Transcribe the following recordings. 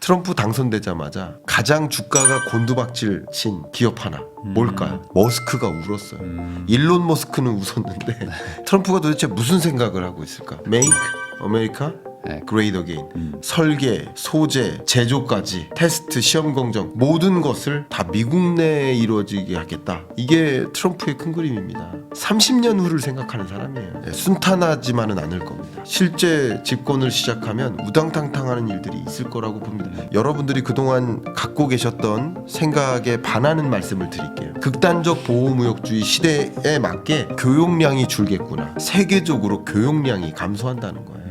트럼프 당선되자마자 가장 주가가 곤두박질 친 기업 하나 뭘까요? 머스크가 울었어요. 일론 머스크는 웃었는데 트럼프가 도대체 무슨 생각을 하고 있을까? Make America Great Again. 설계, 소재, 제조까지 테스트, 시험 공정 모든 것을 다 미국 내에 이루어지게 하겠다. 이게 트럼프의 큰 그림입니다. 30년 후를 생각하는 사람이에요. 순탄하지만은 않을 겁니다. 실제 집권을 시작하면 우당탕탕하는 일들이 있을 거라고 봅니다. 여러분들이 그동안 갖고 계셨던 생각에 반하는 말씀을 드릴게요. 극단적 보호무역주의 시대에 맞게 교역량이 줄겠구나. 세계적으로 교역량이 감소한다는 거예요.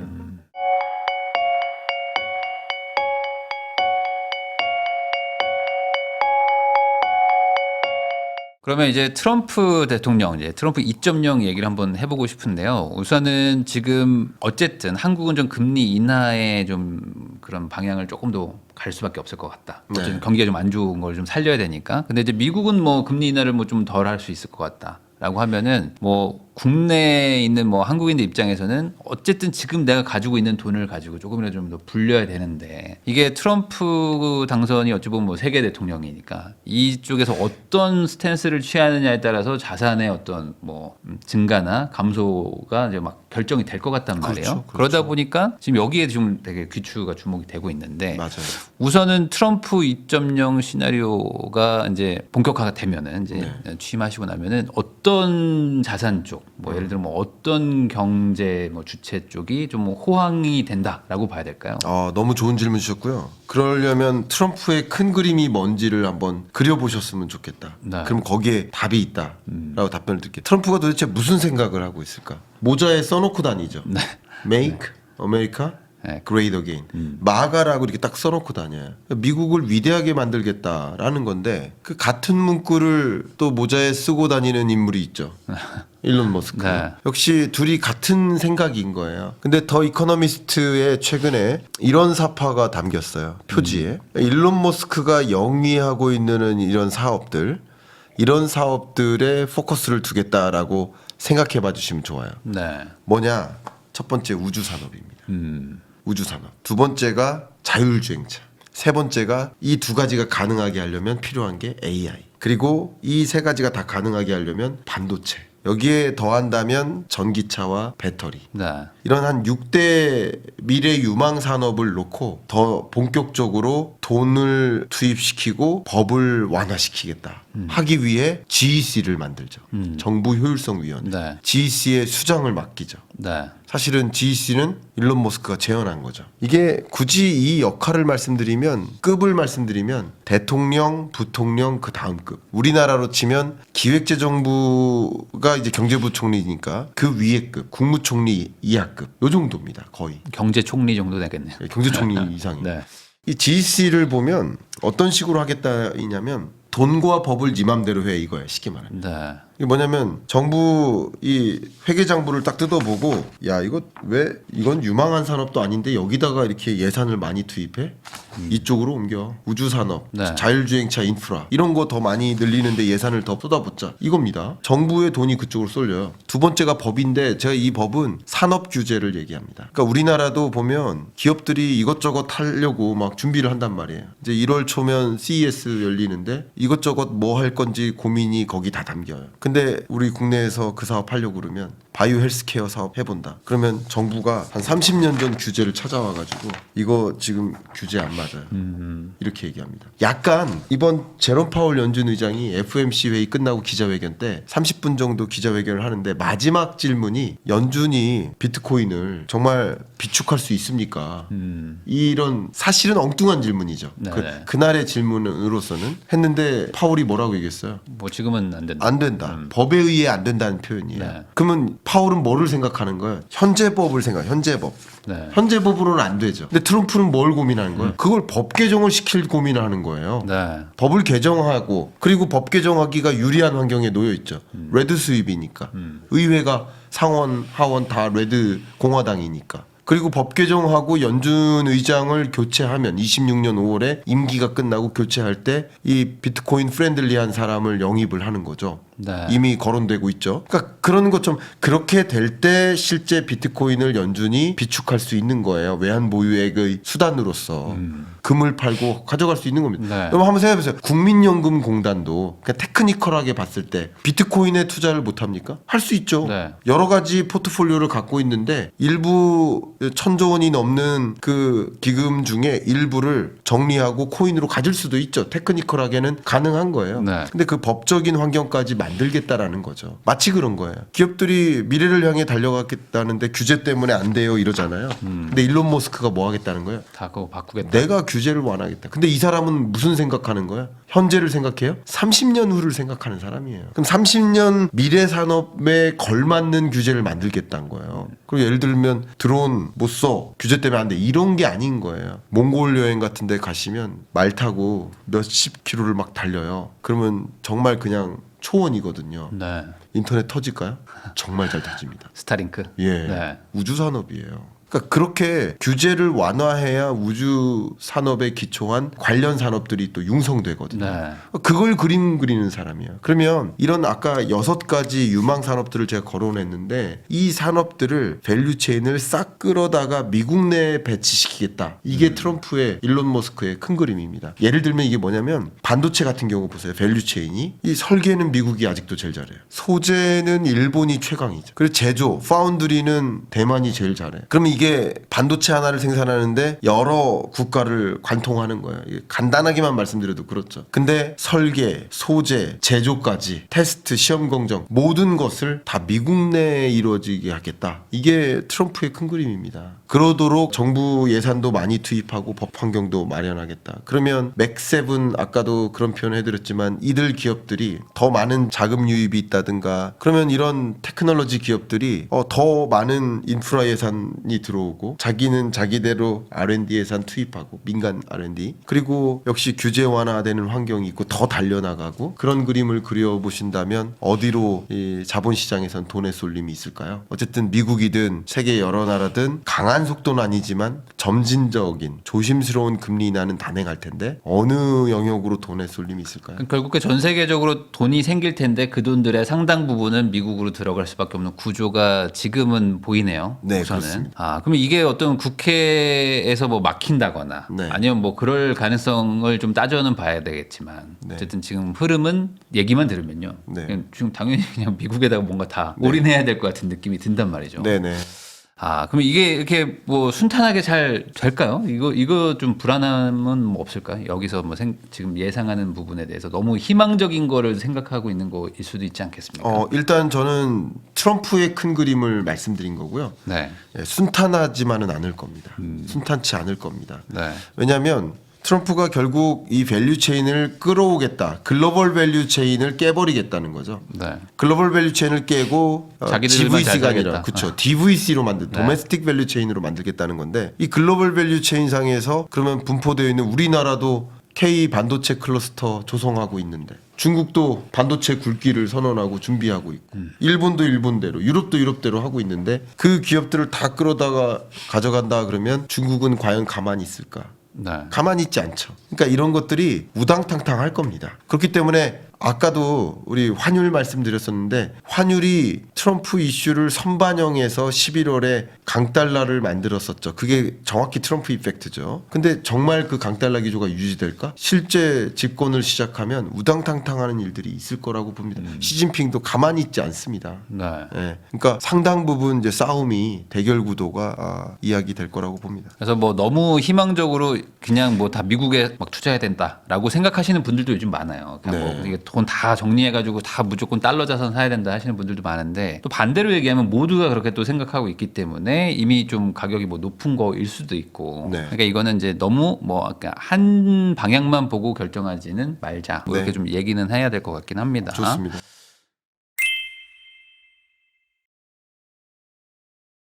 그러면 이제 트럼프 대통령, 이제 트럼프 2.0 얘기를 한번 해보고 싶은데요. 우선은 지금 어쨌든 한국은 좀 금리 인하의 좀 그런 방향을 조금 더 갈 수밖에 없을 것 같다. 어쨌든 경기가 좀 안 좋은 걸 좀 살려야 되니까. 근데 이제 미국은 뭐 금리 인하를 뭐 좀 덜 할 수 있을 것 같다. 라고 하면은 뭐 국내에 있는 뭐 한국인들 입장에서는 어쨌든 지금 내가 가지고 있는 돈을 가지고 조금이라도 좀 더 불려야 되는데 이게 트럼프 당선이 어찌 보면 뭐 세계 대통령이니까 이쪽에서 어떤 스탠스를 취하느냐에 따라서 자산의 어떤 뭐 증가나 감소가 이제 막 결정이 될 것 같단 말이에요. 그렇죠. 그러다 보니까 지금 여기에 지금 되게 귀추가 주목이 되고 있는데 맞아요. 우선은 트럼프 2.0 시나리오가 이제 본격화가 되면은 이제 취임하시고 나면은 어떤 자산 쪽, 뭐 예를 들어 뭐 어떤 경제 뭐 주체 쪽이 좀 뭐 호황이 된다라고 봐야 될까요? 너무 좋은 질문 주셨고요. 그러려면 트럼프의 큰 그림이 뭔지를 한번 그려보셨으면 좋겠다. 네. 그럼 거기에 답이 있다라고 답변을 드릴게요. 트럼프가 도대체 무슨 생각을 하고 있을까? 모자에 써놓고 다니죠. Make America Great Again. 마가라고 이렇게 딱 써놓고 다녀요. 미국을 위대하게 만들겠다라는 건데 그 같은 문구를 또 모자에 쓰고 다니는 인물이 있죠. 일론 머스크. 네. 역시 둘이 같은 생각인 거예요. 근데 더 이코노미스트의 최근에 이런 사파가 담겼어요. 표지에. 일론 머스크가 영위하고 있는 이런 사업들, 이런 사업들에 포커스를 두겠다라고 생각해 봐 주시면 좋아요. 네. 뭐냐? 첫 번째 우주 산업입니다. 우주 산업. 두 번째가 자율주행차. 세 번째가 이 두 가지가 가능하게 하려면 필요한 게 AI. 그리고 이 세 가지가 다 가능하게 하려면 반도체. 여기에 더한다면 전기차와 배터리. 네. 이런 한 6대 미래 유망 산업을 놓고 더 본격적으로 돈을 투입시키고 법을 완화시키겠다. 하기 위해 GEC를 만들죠. 정부 효율성 위원회. 네. GEC의 수장을 맡기죠. 네. 사실은 GEC는 일론 머스크가 제안한 거죠. 이게 굳이 이 역할을 말씀드리면 급을 말씀드리면 대통령, 부통령 그 다음 급. 우리나라로 치면 기획재정부가 이제 경제부총리니까 그 위에 급, 국무총리 이하급 요 정도입니다. 거의 경제총리 정도 되겠네요. 경제총리 이상이. 네. 이 GEC를 보면 어떤 식으로 하겠다이냐면 돈과 법을 네 맘대로 해 이거야 쉽게 말하면. 네. 이게 뭐냐면 정부 이 회계장부를 딱 뜯어보고 야 이거 왜 이건 유망한 산업도 아닌데 여기다가 이렇게 예산을 많이 투입해? 이쪽으로 옮겨. 우주산업, 네. 자율주행차 인프라 이런 거 더 많이 늘리는데 예산을 더 쏟아붓자 이겁니다. 정부의 돈이 그쪽으로 쏠려요. 두 번째가 법인데 제가 이 법은 산업 규제를 얘기합니다. 그러니까 우리나라도 보면 기업들이 이것저것 하려고 막 준비를 한단 말이에요. 이제 1월 초면 CES 열리는데 이것저것 뭐 할 건지 고민이 거기 다 담겨요. 근데 우리 국내에서 그 사업 하려고 그러면 바이오 헬스케어 사업 해본다. 그러면 정부가 한 30년 전 규제를 찾아와가지고 이거 지금 규제 안 맞아요. 이렇게 얘기합니다. 약간 이번 제롬 파월 연준 의장이 FOMC 회의 끝나고 기자회견 때 30분 정도 기자회견을 하는데 마지막 질문이 연준이 비트코인을 정말 비축할 수 있습니까? 이런 사실은 엉뚱한 질문이죠. 그날의 질문으로서는 했는데 파월이 뭐라고 얘기했어요? 뭐 지금은 안 된다. 안 된다. 법에 의해 안 된다는 표현이에요. 네. 그러면 파월은 뭐를 생각하는 거예요? 현재법을 생각. 현재법. 네. 현재법으로는 안 되죠. 근데 트럼프는 뭘 고민하는 거예요? 그걸 법 개정을 시킬 고민하는 거예요. 네. 법을 개정하고 그리고 법 개정하기가 유리한 환경에 놓여 있죠. 레드 수입이니까. 의회가 상원, 하원 다 레드 공화당이니까. 그리고 법 개정하고 연준 의장을 교체하면 26년 5월에 임기가 끝나고 교체할 때 이 비트코인 프렌들리한 사람을 영입을 하는 거죠. 네. 이미 거론되고 있죠. 그러니까 그런 것좀 그렇게 될 때 실제 비트코인을 연준이 비축할 수 있는 거예요. 외환 보유액의 수단으로서 금을 팔고 가져갈 수 있는 겁니다. 네. 그럼 한번 생각해보세요. 국민연금공단도 그냥 테크니컬하게 봤을 때 비트코인에 투자를 못 합니까? 할 수 있죠. 네. 여러 가지 포트폴리오를 갖고 있는데 일부 1,000조 원이 넘는 그 기금 중에 일부를 정리하고 코인으로 가질 수도 있죠. 테크니컬하게는 가능한 거예요. 네. 근데 그 법적인 환경까지 만들겠다라는 거죠. 마치 그런 거예요. 기업들이 미래를 향해 달려가겠다는데 규제 때문에 안 돼요 이러잖아요. 근데 일론 머스크가 뭐 하겠다는 거예요? 다 그거 바꾸겠다. 내가 규제를 완화하겠다. 근데 이 사람은 무슨 생각하는 거야? 현재를 생각해요? 30년 후를 생각하는 사람이에요. 그럼 30년 미래 산업에 걸맞는 규제를 만들겠다는 거예요. 그리고 예를 들면 드론 못 써. 규제 때문에 안 돼. 이런 게 아닌 거예요. 몽골 여행 같은 데 가시면 말 타고 몇십 킬로를 막 달려요. 그러면 정말 그냥 초원이거든요. 네. 인터넷 터질까요? 정말 잘 터집니다. 스타링크. 예. 네. 우주 산업이에요. 그러니까 그렇게 규제를 완화해야 우주 산업에 기초한 관련 산업들이 또 융성되거든요. 네. 그걸 그리는 사람이에요. 그러면 이런 아까 6가지 유망 산업들을 제가 거론했는데 이 산업들을 밸류체인을 싹 끌어다가 미국 내에 배치시키겠다. 이게 트럼프의 일론 머스크의 큰 그림입니다. 예를 들면 이게 뭐냐면 반도체 같은 경우 보세요. 밸류체인이 이 설계는 미국이 아직도 제일 잘해요. 소재는 일본이 최강이죠. 그리고 제조, 파운드리는 대만이 제일 잘해요. 그러면 이게 반도체 하나를 생산하는데 여러 국가를 관통하는 거예요. 이게 간단하게만 말씀드려도 그렇죠. 근데 설계, 소재, 제조까지 테스트, 시험 공정 모든 것을 다 미국 내에 이루어지게 하겠다. 이게 트럼프의 큰 그림입니다. 그러도록 정부 예산도 많이 투입하고 법 환경도 마련하겠다. 그러면 맥세븐 아까도 그런 표현을 해드렸지만 이들 기업들이 더 많은 자금 유입이 있다든가 그러면 이런 테크놀로지 기업들이 더 많은 인프라 예산이 들어오고 자기는 자기대로 R&D 예산 투입하고 민간 R&D 그리고 역시 규제 완화되는 환경이 있고 더 달려나가고 그런 그림을 그려보신다면 어디로 이 자본시장에선 돈의 쏠림이 있을까요? 어쨌든 미국이든 세계 여러 나라든 강한 속도는 아니지만 점진적인 조심스러운 금리 인하는 단행할 텐데 어느 영역으로 돈의 쏠림이 있을까요? 결국에 전 세계적으로 돈이 생길 텐데 그 돈들의 상당 부분은 미국으로 들어갈 수밖에 없는 구조가 지금은 보이네요. 네, 우선은. 그렇습니다. 그러면 이게 어떤 국회에서 뭐 막힌다거나 네. 아니면 뭐 그럴 가능성을 좀 따져는 봐야 되겠지만 네. 어쨌든 지금 흐름은 얘기만 들으면요. 네. 그냥 지금 당연히 그냥 미국에다가 뭔가 다 올인해야 될 것 같은 느낌이 든단 말이죠. 네네. 그럼 이게 이렇게 뭐 순탄하게 잘 될까요? 이거 좀 불안함은 뭐 없을까요? 여기서 뭐 지금 예상하는 부분에 대해서 너무 희망적인 거를 생각하고 있는 거일 수도 있지 않겠습니까? 일단 저는 트럼프의 큰 그림을 말씀드린 거고요. 네. 예, 순탄하지만은 않을 겁니다. 순탄치 않을 겁니다. 네. 왜냐하면 트럼프가 결국 이 밸류 체인을 끌어오겠다. 글로벌 밸류 체인을 깨버리겠다는 거죠. 네. 글로벌 밸류 체인을 깨고 자기들만 잘 GVC가 아니라 살겠다. 그렇죠. DVC로 만든 네. 도메스틱 밸류 체인으로 만들겠다는 건데 이 글로벌 밸류 체인 상에서 그러면 분포되어 있는 우리나라도 K 반도체 클러스터 조성하고 있는데 중국도 반도체 굵기를 선언하고 준비하고 있고 일본도 일본대로 유럽도 유럽대로 하고 있는데 그 기업들을 다 끌어다가 가져간다 그러면 중국은 과연 가만히 있을까? 네. 가만히 있지 않죠. 그러니까 이런 것들이 우당탕탕할 겁니다. 그렇기 때문에 아까도 우리 환율 말씀드렸었는데 환율이 트럼프 이슈를 선반영해서 11월에 강달러를 만들었었죠. 그게 정확히 트럼프 이펙트죠. 근데 정말 그 강달러 기조가 유지될까? 실제 집권을 시작하면 우당탕탕하는 일들이 있을 거라고 봅니다. 시진핑도 가만히 있지 않습니다. 네. 예. 그러니까 상당 부분 이제 싸움이 대결 구도가 이야기될 거라고 봅니다. 그래서 뭐 너무 희망적으로 그냥 뭐 다 미국에 막 투자해야 된다라고 생각하시는 분들도 요즘 많아요. 그냥 네. 뭐 이게 돈 다 정리해가지고 다 무조건 달러 자산 사야 된다 하시는 분들도 많은데 또 반대로 얘기하면 모두가 그렇게 또 생각하고 있기 때문에 이미 좀 가격이 뭐 높은 거일 수도 있고. 네. 그러니까 이거는 이제 너무 뭐 그러니까 한 방향만 보고 결정하지는 말자. 뭐 네. 이렇게 좀 얘기는 해야 될 것 같긴 합니다. 좋습니다.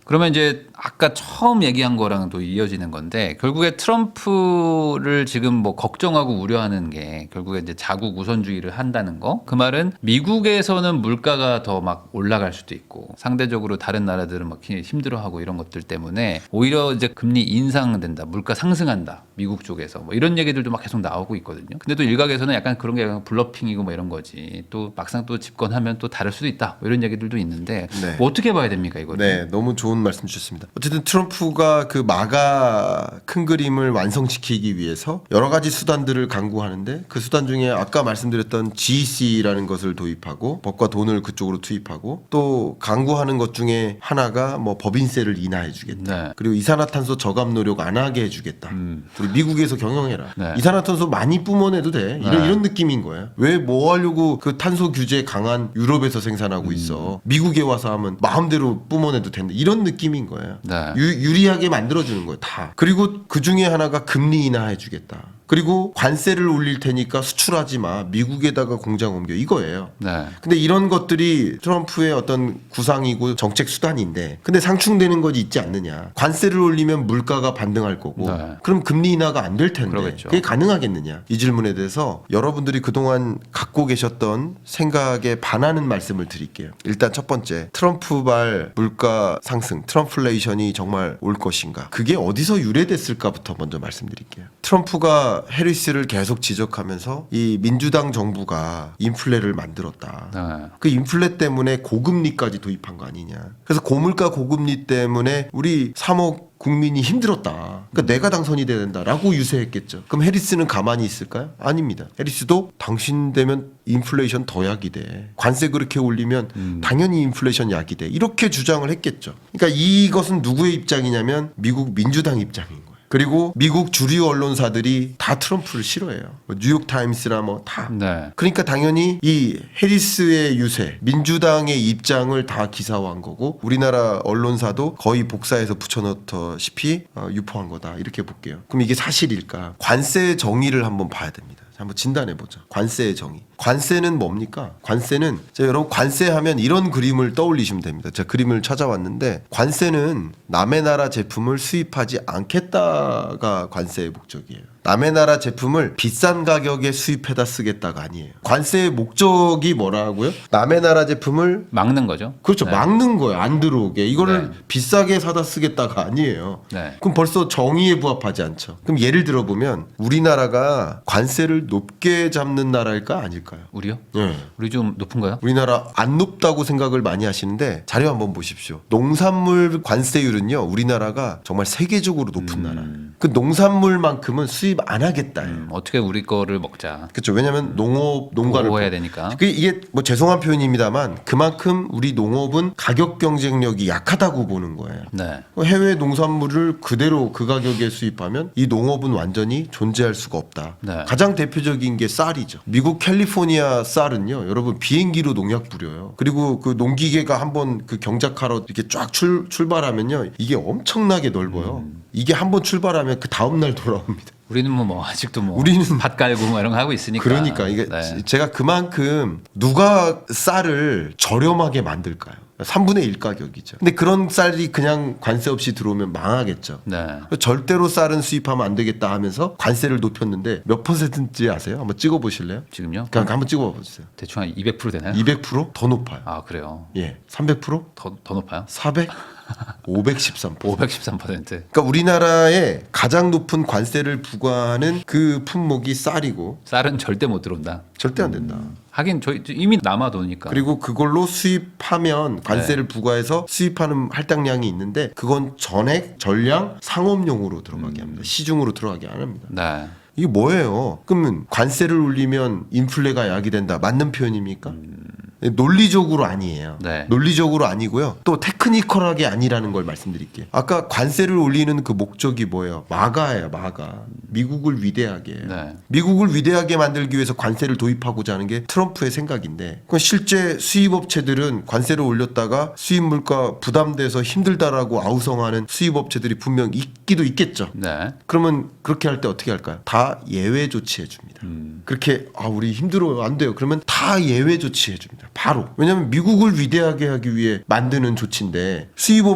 그러면 이제 아까 처음 얘기한 거랑 또 이어지는 건데 결국에 트럼프를 지금 뭐 걱정하고 우려하는 게 결국에 이제 자국 우선주의를 한다는 거. 그 말은 미국에서는 물가가 더 막 올라갈 수도 있고 상대적으로 다른 나라들은 막 힘들어하고 이런 것들 때문에 오히려 이제 금리 인상된다, 물가 상승한다. 미국 쪽에서 뭐 이런 얘기들도 막 계속 나오고 있거든요. 근데 또 일각에서는 약간 그런 게 약간 블러핑이고 뭐 이런 거지. 또 막상 또 집권하면 또 다를 수도 있다. 뭐 이런 얘기들도 있는데 네. 뭐 어떻게 봐야 됩니까 이거를? 네, 너무 좋은 말씀 주셨습니다. 어쨌든 트럼프가 그 마가 큰 그림을 완성시키기 위해서 여러 가지 수단들을 강구하는데 그 수단 중에 아까 말씀드렸던 GEC라는 것을 도입하고 법과 돈을 그쪽으로 투입하고 또 강구하는 것 중에 하나가 뭐 법인세를 인하해주겠다. 네. 그리고 이산화탄소 저감 노력 안 하게 해주겠다. 우리 미국에서 경영해라. 네. 이산화탄소 많이 뿜어내도 돼. 이런 느낌인 거예요. 왜 뭐 하려고 그 탄소 규제 강한 유럽에서 생산하고 있어. 미국에 와서 하면 마음대로 뿜어내도 된다. 이런 느낌인 거예요. 네. 유리하게 만들어주는 거예요. 다. 그리고 그 중에 하나가 금리 인하해주겠다. 그리고 관세를 올릴 테니까 수출하지 마. 미국에다가 공장 옮겨. 이거예요. 네. 근데 이런 것들이 트럼프의 어떤 구상이고 정책 수단인데 근데 상충되는 것이 있지 않느냐. 관세를 올리면 물가가 반등할 거고 네. 그럼 금리 인하가 안 될 텐데 그러겠죠. 그게 가능하겠느냐. 이 질문에 대해서 여러분들이 그동안 갖고 계셨던 생각에 반하는 말씀을 드릴게요. 일단 첫 번째 트럼프발 물가 상승 트럼플레이션이 정말 올 것인가. 그게 어디서 유래됐을까부터 먼저 말씀드릴게요. 트럼프가 해리스를 계속 지적하면서 이 민주당 정부가 인플레를 만들었다. 네. 그 인플레 때문에 고금리까지 도입한 거 아니냐. 그래서 고물가 고금리 때문에 우리 3억 국민이 힘들었다. 그러니까 내가 당선이 돼야 된다라고 유세했겠죠. 그럼 해리스는 가만히 있을까요? 아닙니다. 해리스도 당신 되면 인플레이션 더 약이 돼. 관세 그렇게 올리면 당연히 인플레이션 약이 돼. 이렇게 주장을 했겠죠. 그러니까 이것은 누구의 입장이냐면 미국 민주당 입장인 거예요. 그리고 미국 주류 언론사들이 다 트럼프를 싫어해요. 뭐 뉴욕 타임스나 뭐 다. 네. 그러니까 당연히 이 해리스의 유세, 민주당의 입장을 다 기사화한 거고 우리나라 언론사도 거의 복사해서 붙여넣다시피 유포한 거다. 이렇게 볼게요. 그럼 이게 사실일까? 관세 정의를 한번 봐야 됩니다. 한번 진단해보자. 관세의 정의. 관세는 뭡니까? 관세는 여러분 관세하면 이런 그림을 떠올리시면 됩니다. 제가 그림을 찾아왔는데 관세는 남의 나라 제품을 수입하지 않겠다가 관세의 목적이에요. 남의 나라 제품을 비싼 가격에 수입해다 쓰겠다가 아니에요. 관세의 목적이 뭐라고요? 남의 나라 제품을 막는 거죠. 그렇죠. 네. 막는 거예요. 안 들어오게. 이거를 네. 비싸게 사다 쓰겠다가 아니에요. 네. 그럼 벌써 정의에 부합하지 않죠. 그럼 예를 들어보면 우리나라가 관세를 높게 잡는 나라일까 아닐까요? 우리요? 네. 우리 좀 높은가요? 우리나라 안 높다고 생각을 많이 하시는데 자료 한번 보십시오. 농산물 관세율은요. 우리나라가 정말 세계적으로 높은 나라예요. 그 농산물만큼은 수입 안 하겠다예요. 어떻게 우리 거를 먹자. 그렇죠. 왜냐하면 농가를 보호해야 되니까. 이게 뭐 죄송한 표현입니다만 그만큼 우리 농업은 가격 경쟁력이 약하다고 보는 거예요. 네. 해외 농산물을 그대로 그 가격에 수입하면 이 농업은 완전히 존재할 수가 없다. 네. 가장 대표적인 게 쌀이죠. 미국 캘리포니아 쌀은요, 여러분 비행기로 농약 뿌려요. 그리고 그 농기계가 한번 그 경작하러 이렇게 쫙 출발하면요, 이게 엄청나게 넓어요. 이게 한번 출발하면 그 다음 날 돌아옵니다. 우리는 뭐 아직도 뭐 우리는 밭 깔고 뭐 이런 거 하고 있으니까. 그러니까 이게 네. 제가 그만큼 누가 쌀을 저렴하게 만들까요? 3분의 1 가격이죠. 근데 그런 쌀이 그냥 관세 없이 들어오면 망하겠죠. 네. 절대로 쌀은 수입하면 안 되겠다 하면서 관세를 높였는데 몇 %인지 아세요? 한번 찍어 보실래요? 지금요? 그냥 한번 찍어 보세요. 대충 한 200% 되나요? 200% 더 높아요. 아 그래요. 예. 300%? 더 높아요? 400? 513%. 513%. 그러니까 우리나라에 가장 높은 관세를 부과하는 그 품목이 쌀이고 쌀은 절대 못 들어온다. 절대 안 된다. 하긴 저희 이미 남아도니까. 그리고 그걸로 수입하면 관세를 부과해서 수입하는 할당량이 있는데 그건 전액, 전량, 상업용으로 들어가게 합니다. 시중으로 들어가게 안 합니다. 네. 이게 뭐예요? 그러면 관세를 올리면 인플레가 약이 된다. 맞는 표현입니까? 논리적으로 아니에요. 네. 논리적으로 아니고요. 또 테크니컬하게 아니라는 걸 말씀드릴게요. 아까 관세를 올리는 그 목적이 뭐예요? 마가예요, 마가. 미국을 위대하게 해요. 네. 미국을 위대하게 만들기 위해서 관세를 도입하고자 하는 게 트럼프의 생각인데 그건 실제 수입업체들은 관세를 올렸다가 수입 물가 부담돼서 힘들다라고 아우성하는 수입업체들이 분명 있기도 있겠죠. 네. 그러면 그렇게 할 때 어떻게 할까요? 다 예외 조치해 줍니다. 그렇게 우리 힘들어요. 안 돼요. 그러면 다 예외 조치해 줍니다. 바로. 왜냐하면 미국을 위대하게 하기 위해 만드는 조치인데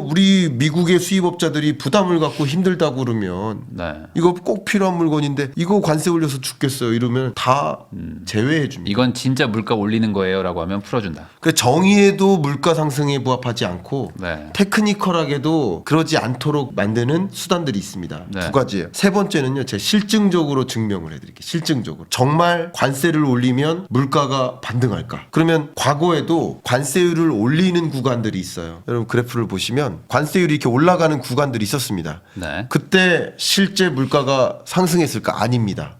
우리 미국의 수입업자들이 부담을 갖고 힘들다고 그러면 네. 이거 꼭 필요한 물건인데 이거 관세 올려서 죽겠어요 이러면 다 제외해 줍니다. 이건 진짜 물가 올리는 거예요라고 하면 풀어준다. 그 정의에도 물가 상승에 부합하지 않고 네. 테크니컬하게도 그러지 않도록 만드는 수단들이 있습니다. 네. 두 가지예요. 세 번째는요. 제가 실증적으로 증명을 해드릴게요. 실증적으로. 정말 관세를 올리면 물가가 반등할까? 그러면 과거에도 관세율을 올리는 구간들이 있어요. 여러분 그래프를 보시면 관세율이 이렇게 올라가는 구간들이 있었습니다. 네. 그때 실제 물가가 상승했을까? 아닙니다.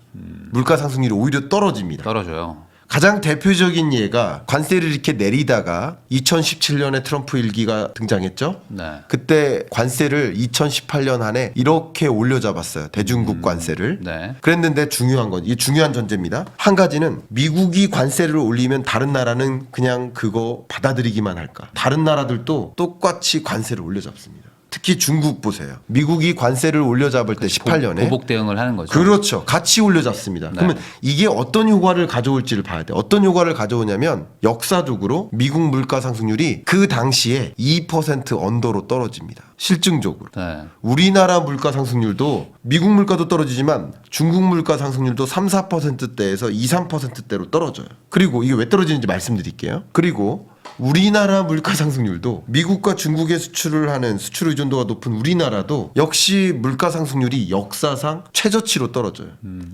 물가 상승률이 오히려 떨어집니다. 떨어져요. 가장 대표적인 예가 관세를 이렇게 내리다가 2017년에 트럼프 일기가 등장했죠. 네. 그때 관세를 2018년 안에 이렇게 올려잡았어요. 대중국 관세를. 네. 그랬는데 중요한 건, 이게 중요한 전제입니다. 한 가지는 미국이 관세를 올리면 다른 나라는 그냥 그거 받아들이기만 할까. 다른 나라들도 똑같이 관세를 올려잡습니다. 특히 중국 보세요. 미국이 관세를 올려잡을 때 18년에 보복 대응을 하는 거죠. 그렇죠. 같이 올려잡습니다. 네. 그러면 이게 어떤 효과를 가져올지를 봐야 돼. 어떤 효과를 가져오냐면 역사적으로 미국 물가 상승률이 그 당시에 2% 언더로 떨어집니다. 실증적으로. 네. 우리나라 물가 상승률도 미국 물가도 떨어지지만 중국 물가 상승률도 3, 4%대에서 2, 3%대로 떨어져요. 그리고 이게 왜 떨어지는지 말씀드릴게요. 그리고 우리나라 물가 상승률도 미국과 중국에 수출을 하는 수출 의존도가 높은 우리나라도 역시 물가 상승률이 역사상 최저치로 떨어져요.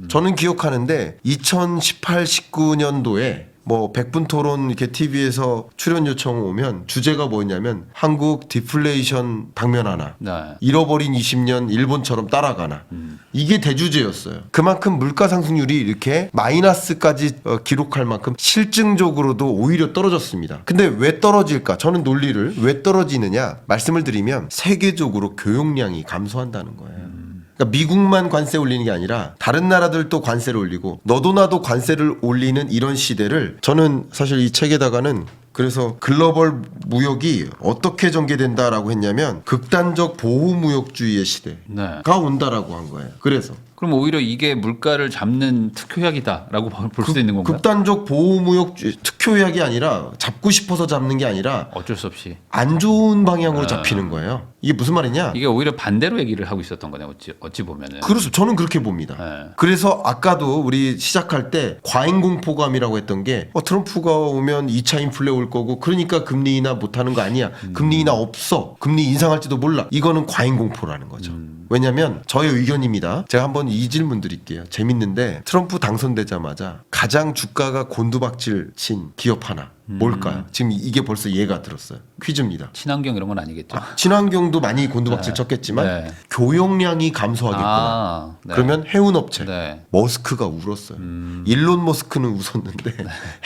저는 기억하는데 2018, 19년도에 뭐 100분 토론 이렇게 TV에서 출연 요청 오면 주제가 뭐였냐면 한국 디플레이션 당면 하나. 네. 잃어버린 20년 일본처럼 따라가나. 이게 대주제였어요. 그만큼 물가 상승률이 이렇게 마이너스까지 기록할 만큼 실증적으로도 오히려 떨어졌습니다. 근데 왜 떨어질까? 저는 논리를 왜 떨어지느냐 말씀을 드리면 세계적으로 교역량이 감소한다는 거예요. 그러니까 미국만 관세 올리는 게 아니라 다른 나라들도 관세를 올리고 너도 나도 관세를 올리는 이런 시대를 저는 사실 이 책에다가는 그래서 글로벌 무역이 어떻게 전개된다라고 했냐면 극단적 보호무역주의의 시대가 네. 온다라고 한 거예요. 그래서 그럼 오히려 이게 물가를 잡는 특효약이다라고 볼 수도 있는 건가요? 극단적 보호무역주의 특효약이 아니라 잡고 싶어서 잡는 게 아니라 어쩔 수 없이. 안 좋은 방향으로 잡히는 거예요. 이게 무슨 말이냐? 이게 오히려 반대로 얘기를 하고 있었던 거네. 어찌 보면은. 그렇습니다. 저는 그렇게 봅니다. 네. 그래서 아까도 우리 시작할 때 과잉공포감이라고 했던 게 트럼프가 오면 2차 인플레 올 거고 그러니까 금리 인하 못하는 거 아니야. 금리 인하 없어. 금리 인상할지도 몰라. 이거는 과잉공포라는 거죠. 왜냐하면 저의 의견입니다. 제가 한번 이 질문 드릴게요. 재밌는데 트럼프 당선되자마자 가장 주가가 곤두박질 친 기업 하나 뭘까요? 지금 이게 벌써 예가 들었어요. 퀴즈입니다. 친환경 이런 건 아니겠죠? 친환경도 많이 곤두박질 쳤겠지만 네. 교역량이 감소하겠구나. 네. 그러면 해운업체 네. 머스크가 울었어요. 일론 머스크는 웃었는데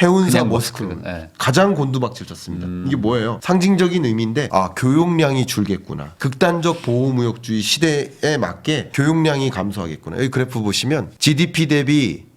해운사 그냥 머스크는 네. 가장 곤두박질 쳤습니다. 이게 뭐예요? 상징적인 의미인데 교역량이 줄겠구나. 극단적 보호무역주의 시대에 맞게 교역량이 감소하겠구나. 여기 그래프 보시면 GDP 대비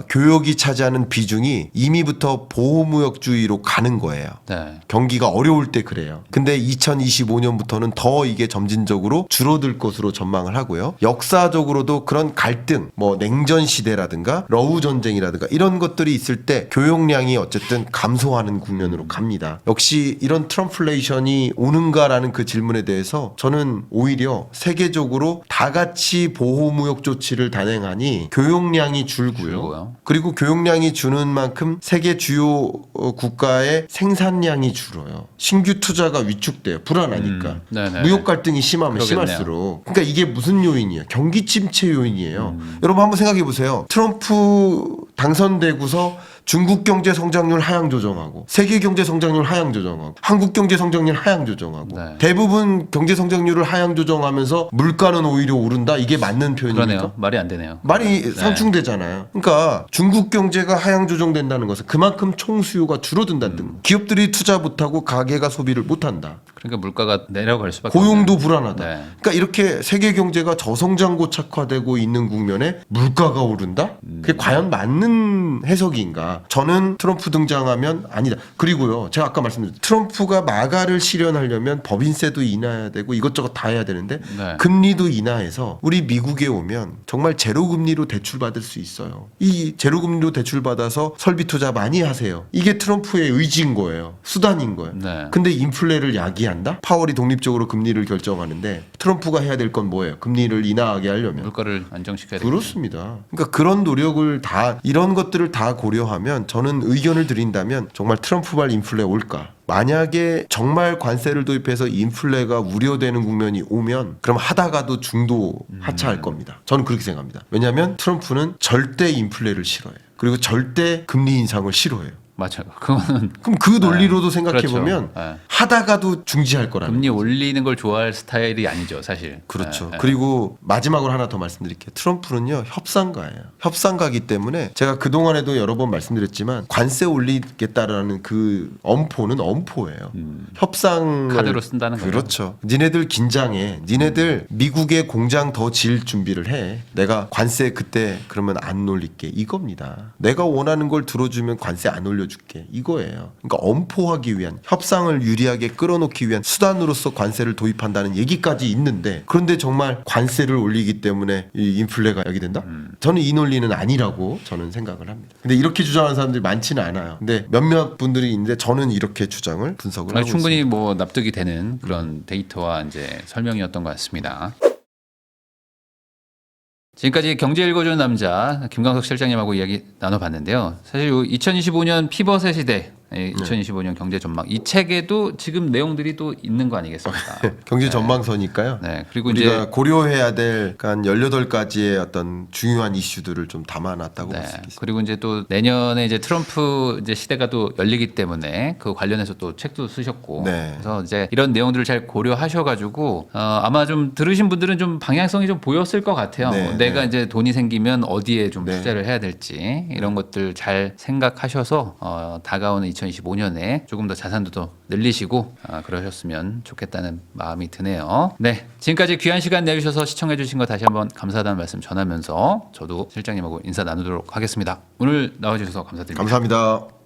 교역이 차지하는 비중이 이미부터 보호무역주의로 가는 거예요. 네. 경기가 어려울 때 그래요. 근데 2025년부터는 더 이게 점진적으로 줄어들 것으로 전망을 하고요. 역사적으로도 그런 갈등, 뭐 냉전 시대라든가 러우 전쟁이라든가 이런 것들이 있을 때 교역량이 어쨌든 감소하는 국면으로 갑니다. 역시 이런 트럼플레이션이 오는가라는 그 질문에 대해서 저는 오히려 세계적으로 다 같이 보호무역 조치를 단행하니 교역량이 줄고요. 그리고 교역량이 주는 만큼 세계 주요 국가의 생산량이 줄어요. 신규 투자가 위축돼요. 불안하니까. 무역 갈등이 심하면 그러겠네요. 심할수록. 그러니까 이게 무슨 요인이에요? 경기 침체 요인이에요. 여러분 한번 생각해 보세요. 트럼프 당선되고서 중국 경제 성장률 하향 조정하고 세계 경제 성장률 하향 조정하고 한국 경제 성장률 하향 조정하고 네. 대부분 경제 성장률을 하향 조정하면서 물가는 오히려 오른다. 이게 맞는 표현입니까? 그러네요. 말이 안 되네요. 말이 네. 상충되잖아요. 그러니까 중국 경제가 하향 조정된다는 것은 그만큼 총수요가 줄어든다는 뜻. 기업들이 투자 못하고 가게가 소비를 못한다. 그러니까 물가가 내려갈 수밖에 고용도 없는. 불안하다. 네. 그러니까 이렇게 세계 경제가 저성장 고착화되고 있는 국면에 물가가 오른다? 그게 과연 맞는 해석인가? 저는 트럼프 등장하면 아니다. 그리고요, 제가 아까 말씀드린 트럼프가 마가를 실현하려면 법인세도 인하해야 되고 이것저것 다 해야 되는데 네. 금리도 인하해서 우리 미국에 오면 정말 제로 금리로 대출 받을 수 있어요. 이 제로 금리로 대출 받아서 설비 투자 많이 하세요. 이게 트럼프의 의지인 거예요. 수단인 거예요. 네. 근데 인플레를 야기한다? 파월이 독립적으로 금리를 결정하는데 트럼프가 해야 될 건 뭐예요? 금리를 인하하게 하려면. 물가를 안정시켜야 되겠죠. 그렇습니다. 그러니까 그런 노력을 다 이런 것들을 다 고려하면 저는 의견을 드린다면 정말 트럼프발 인플레 올까? 만약에 정말 관세를 도입해서 인플레가 우려되는 국면이 오면 그럼 하다가도 중도 하차할 겁니다. 저는 그렇게 생각합니다. 왜냐하면 트럼프는 절대 인플레를 싫어해요. 그리고 절대 금리 인상을 싫어해요. 맞아요. 그거는 그럼 그 논리로도 생각해 보면 그렇죠. 네. 하다가도 중지할 거라는 금리 올리는 걸 좋아할 스타일이 아니죠, 사실. 그렇죠. 네. 그리고 마지막으로 하나 더 말씀드릴게요. 트럼프는요, 협상가예요. 협상가기 때문에 제가 그동안에도 여러 번 말씀드렸지만 관세 올리겠다라는 그 엄포는 엄포예요. 협상 카드로 쓴다는 거죠. 그렇죠. 니네들 긴장해. 니네들 미국의 공장 더 질 준비를 해. 내가 관세 그때 그러면 안 올릴게. 이겁니다. 내가 원하는 걸 들어주면 관세 안 올려줄게. 이거예요. 그러니까 엄포하기 위한 협상을 유리하게 끌어놓기 위한 수단으로서 관세를 도입한다는 얘기까지 있는데 그런데 정말 관세를 올리기 때문에 이 인플레가 여기 된다? 저는 이 논리는 아니라고 저는 생각을 합니다. 근데 이렇게 주장하는 사람들이 많지는 않아요. 근데 몇몇 분들이 있는데 저는 이렇게 주장을 분석을 하고 충분히 있습니다. 뭐 납득이 되는 그런 데이터와 이제 설명이었던 것 같습니다. 지금까지 경제 읽어주는 남자 김광석 실장님하고 이야기 나눠봤는데요. 사실 2025년 피벗의 시대, 2025년 경제 전망 이 책에도 지금 내용들이 또 있는 거 아니겠습니까? 경제 전망서니까요. 네, 그리고 우리가 이제 고려해야 될 한 18가지의 어떤 중요한 이슈들을 좀 담아놨다고 볼 수 있습니다. 그리고 이제 또 내년에 이제 트럼프 이제 시대가 또 열리기 때문에 그 관련해서 또 책도 쓰셨고, 네. 그래서 이제 이런 내용들을 잘 고려하셔가지고 아마 좀 들으신 분들은 좀 방향성이 좀 보였을 것 같아요. 네, 내가 네. 이제 돈이 생기면 어디에 좀 네. 투자를 해야 될지 이런 것들 잘 생각하셔서 다가오는 2025년에 조금 더 자산도 더 늘리시고 그러셨으면 좋겠다는 마음이 드네요. 네, 지금까지 귀한 시간 내주셔서 시청해주신 거 다시 한번 감사하다는 말씀 전하면서 저도 실장님하고 인사 나누도록 하겠습니다. 오늘 나와주셔서 감사드립니다. 감사합니다.